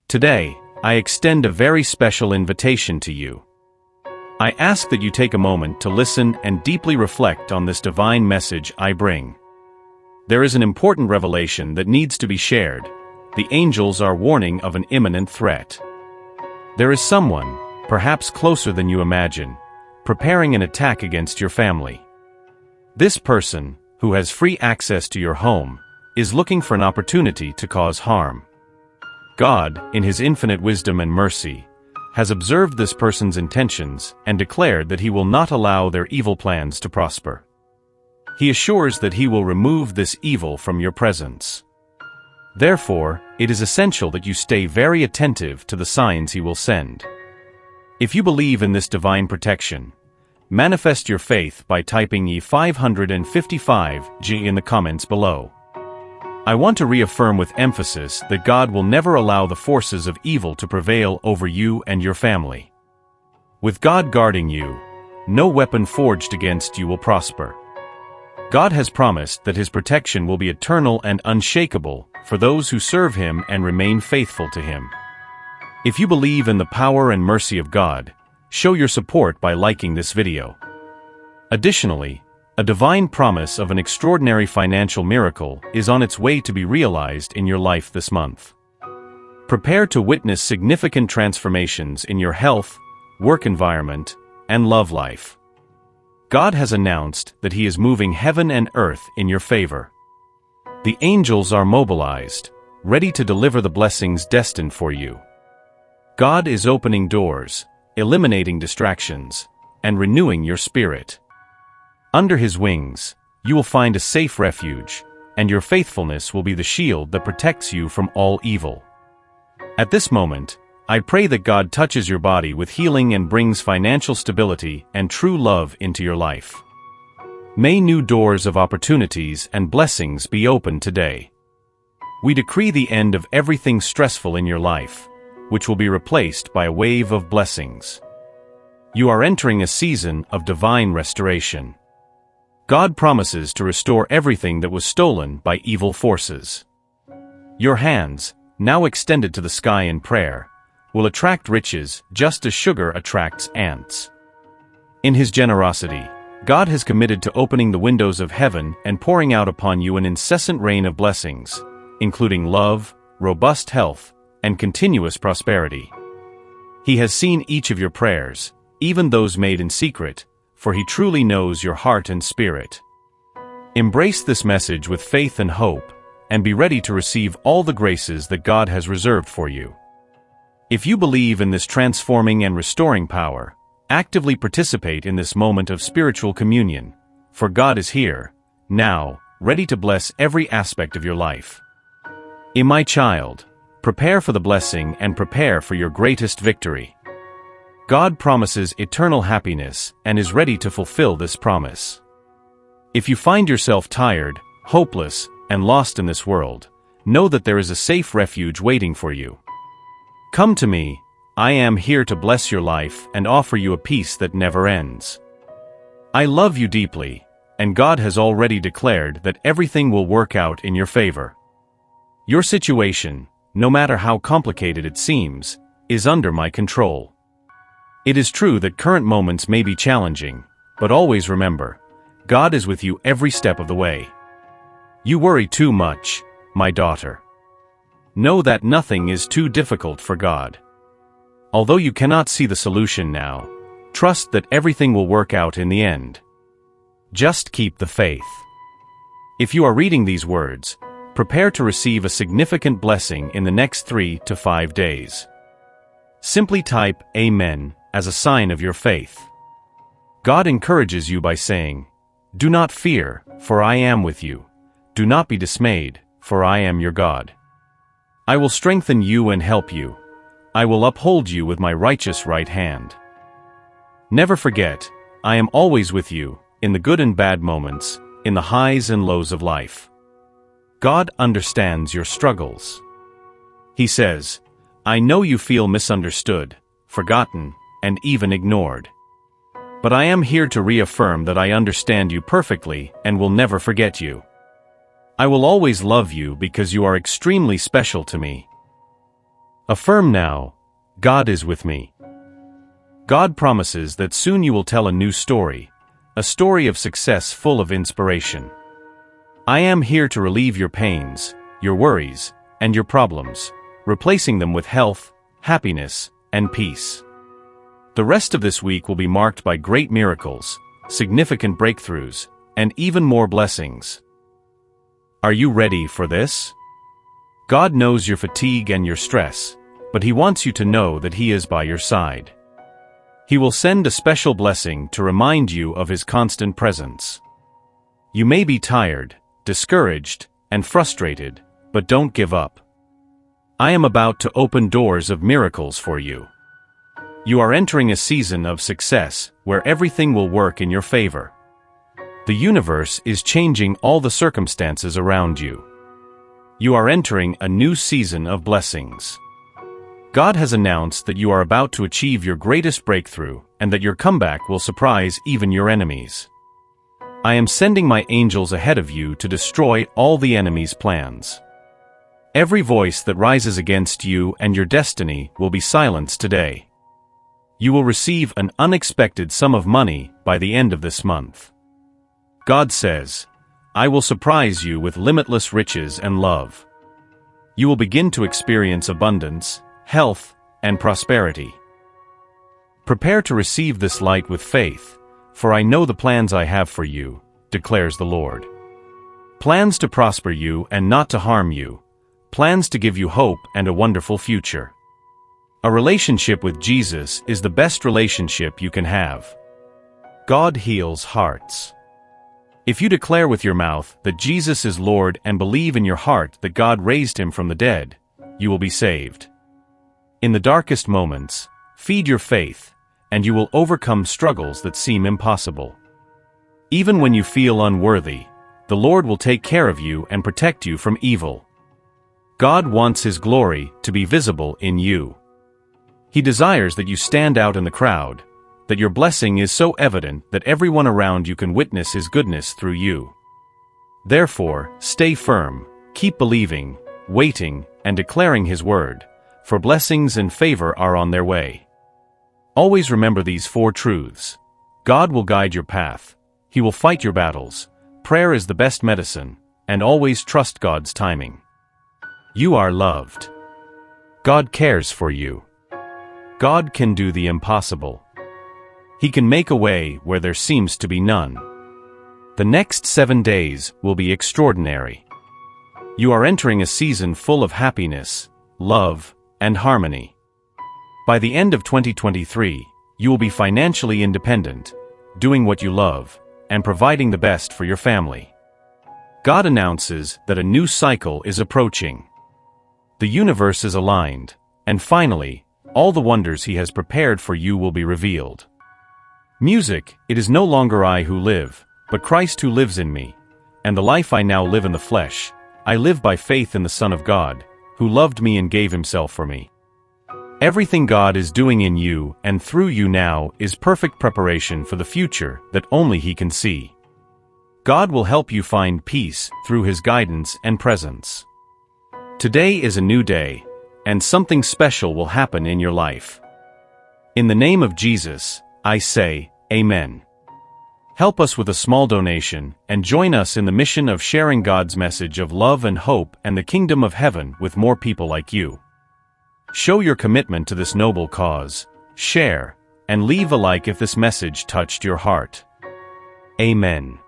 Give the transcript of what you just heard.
Today, I extend a very special invitation to you. I ask that you take a moment to listen and deeply reflect on this divine message I bring. There is an important revelation that needs to be shared. The angels are warning of an imminent threat. There is someone, perhaps closer than you imagine, preparing an attack against your family. This person, who has free access to your home, is looking for an opportunity to cause harm. God, in His infinite wisdom and mercy, has observed this person's intentions and declared that He will not allow their evil plans to prosper. He assures that He will remove this evil from your presence. Therefore, it is essential that you stay very attentive to the signs He will send. If you believe in this divine protection, manifest your faith by typing E555G in the comments below. I want to reaffirm with emphasis that God will never allow the forces of evil to prevail over you and your family. With God guarding you, no weapon forged against you will prosper. God has promised that His protection will be eternal and unshakable for those who serve Him and remain faithful to Him. If you believe in the power and mercy of God, show your support by liking this video. Additionally, a divine promise of an extraordinary financial miracle is on its way to be realized in your life this month. Prepare to witness significant transformations in your health, work environment, and love life. God has announced that He is moving heaven and earth in your favor. The angels are mobilized, ready to deliver the blessings destined for you. God is opening doors, eliminating distractions, and renewing your spirit. Under His wings, you will find a safe refuge, and your faithfulness will be the shield that protects you from all evil. At this moment, I pray that God touches your body with healing and brings financial stability and true love into your life. May new doors of opportunities and blessings be opened today. We decree the end of everything stressful in your life, which will be replaced by a wave of blessings. You are entering a season of divine restoration. God promises to restore everything that was stolen by evil forces. Your hands, now extended to the sky in prayer, will attract riches just as sugar attracts ants. In His generosity, God has committed to opening the windows of heaven and pouring out upon you an incessant rain of blessings, including love, robust health, and continuous prosperity. He has seen each of your prayers, even those made in secret, for He truly knows your heart and spirit. Embrace this message with faith and hope, and be ready to receive all the graces that God has reserved for you. If you believe in this transforming and restoring power, actively participate in this moment of spiritual communion, for God is here, now, ready to bless every aspect of your life. My child, prepare for the blessing and prepare for your greatest victory. God promises eternal happiness and is ready to fulfill this promise. If you find yourself tired, hopeless, and lost in this world, know that there is a safe refuge waiting for you. Come to me, I am here to bless your life and offer you a peace that never ends. I love you deeply, and God has already declared that everything will work out in your favor. Your situation, no matter how complicated it seems, is under my control. It is true that current moments may be challenging, but always remember, God is with you every step of the way. You worry too much, my daughter. Know that nothing is too difficult for God. Although you cannot see the solution now, trust that everything will work out in the end. Just keep the faith. If you are reading these words, prepare to receive a significant blessing in the next 3 to 5 days. Simply type Amen as a sign of your faith. God encourages you by saying, "Do not fear, for I am with you. Do not be dismayed, for I am your God. I will strengthen you and help you. I will uphold you with my righteous right hand." Never forget, I am always with you, in the good and bad moments, in the highs and lows of life. God understands your struggles. He says, "I know you feel misunderstood, forgotten, and even ignored. But I am here to reaffirm that I understand you perfectly and will never forget you. I will always love you because you are extremely special to me. Affirm now, God is with me. God promises that soon you will tell a new story, a story of success full of inspiration. I am here to relieve your pains, your worries, and your problems, replacing them with health, happiness, and peace. The rest of this week will be marked by great miracles, significant breakthroughs, and even more blessings. Are you ready for this? God knows your fatigue and your stress, but He wants you to know that He is by your side. He will send a special blessing to remind you of His constant presence. You may be tired, discouraged, and frustrated, but don't give up. I am about to open doors of miracles for you. You are entering a season of success where everything will work in your favor. The universe is changing all the circumstances around you. You are entering a new season of blessings. God has announced that you are about to achieve your greatest breakthrough and that your comeback will surprise even your enemies. I am sending my angels ahead of you to destroy all the enemy's plans. Every voice that rises against you and your destiny will be silenced today. You will receive an unexpected sum of money by the end of this month. God says, I will surprise you with limitless riches and love. You will begin to experience abundance, health, and prosperity. Prepare to receive this light with faith, for I know the plans I have for you, declares the Lord. Plans to prosper you and not to harm you, plans to give you hope and a wonderful future. A relationship with Jesus is the best relationship you can have. God heals hearts. If you declare with your mouth that Jesus is Lord and believe in your heart that God raised Him from the dead, you will be saved. In the darkest moments, feed your faith, and you will overcome struggles that seem impossible. Even when you feel unworthy, the Lord will take care of you and protect you from evil. God wants His glory to be visible in you. He desires that you stand out in the crowd, that your blessing is so evident that everyone around you can witness His goodness through you. Therefore, stay firm, keep believing, waiting, and declaring His word, for blessings and favor are on their way. Always remember these 4 truths. God will guide your path. He will fight your battles. Prayer is the best medicine, and always trust God's timing. You are loved. God cares for you. God can do the impossible. He can make a way where there seems to be none. The next 7 days will be extraordinary. You are entering a season full of happiness, love, and harmony. By the end of 2023, you will be financially independent, doing what you love, and providing the best for your family. God announces that a new cycle is approaching. The universe is aligned, and finally, all the wonders He has prepared for you will be revealed. Music, it is no longer I who live, but Christ who lives in me, and the life I now live in the flesh, I live by faith in the Son of God, who loved me and gave Himself for me. Everything God is doing in you and through you now is perfect preparation for the future that only He can see. God will help you find peace through His guidance and presence. Today is a new day, and something special will happen in your life. In the name of Jesus, I say, Amen. Help us with a small donation and join us in the mission of sharing God's message of love and hope and the kingdom of heaven with more people like you. Show your commitment to this noble cause, share, and leave a like if this message touched your heart. Amen.